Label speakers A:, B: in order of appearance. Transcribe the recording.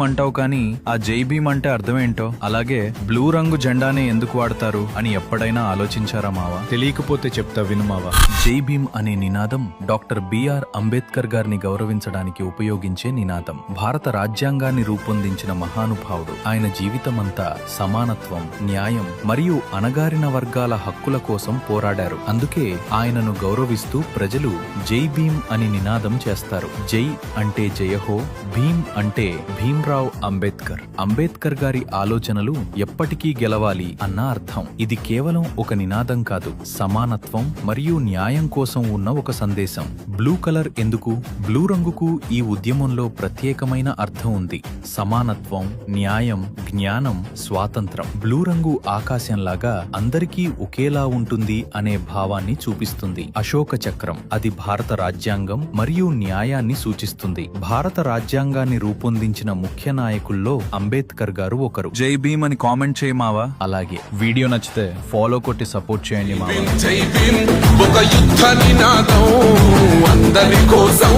A: అంటావు కానీ ఆ జై భీమ్ అంటే అర్థమేంటో, అలాగే బ్లూ రంగు జెండానే ఎందుకు వాడతారు అని ఎప్పుడైనా ఆలోచించారా మావా?
B: తెలియకపోతే చెప్తా విను మావా.
A: జై భీమ్ అనే నినాదం డాక్టర్ బిఆర్ అంబేద్కర్ గారిని గౌరవించడానికి ఉపయోగించే నినాదం. భారత రాజ్యాంగాన్ని రూపొందించిన మహానుభావుడు. ఆయన జీవితమంతా సమానత్వం, న్యాయం మరియు అణగారిన వర్గాల హక్కుల కోసం పోరాడారు. అందుకే ఆయనను గౌరవిస్తూ ప్రజలు జై భీమ్ అని నినాదం చేస్తారు. జై అంటే జయహో, భీమ్ అంటే భీమ్రావ్ అంబేద్కర్. అంబేద్కర్ గారి ఆలోచనలు ఎప్పటికీ గెలవాలి అన్న అర్థం. ఇది కేవలం ఒక నినాదం కాదు, సమానత్వం మరియు న్యాయం కోసం ఉన్న ఒక సందేశం. బ్లూ కలర్ ఎందుకు? బ్లూ రంగుకు ఈ ఉద్యమంలో ప్రత్యేకమైన అర్థం ఉంది. సమానత్వం, న్యాయం, జ్ఞానం, స్వాతంత్రం. బ్లూ రంగు ఆకాశంలాగా అందరికీ ఒకేలా ఉంటుంది అనే భావాన్ని చూపిస్తుంది. అశోక చక్రం, అది భారత రాజ్యాంగం మరియు న్యాయాన్ని సూచిస్తుంది. భారత రాజ్యాంగాన్ని రూపొందించిన ముఖ్య నాయకుల్లో అంబేద్కర్ గారు ఒకరు.
B: జై భీమ్ అని కామెంట్ చేయి మావా.
A: అలాగే
B: వీడియో నచ్చితే ఫాలో కొట్టి సపోర్ట్ చేయండి మావా.
C: జై భీమ్ ఒక యుద్ధ నినాదం అందరి కోసం.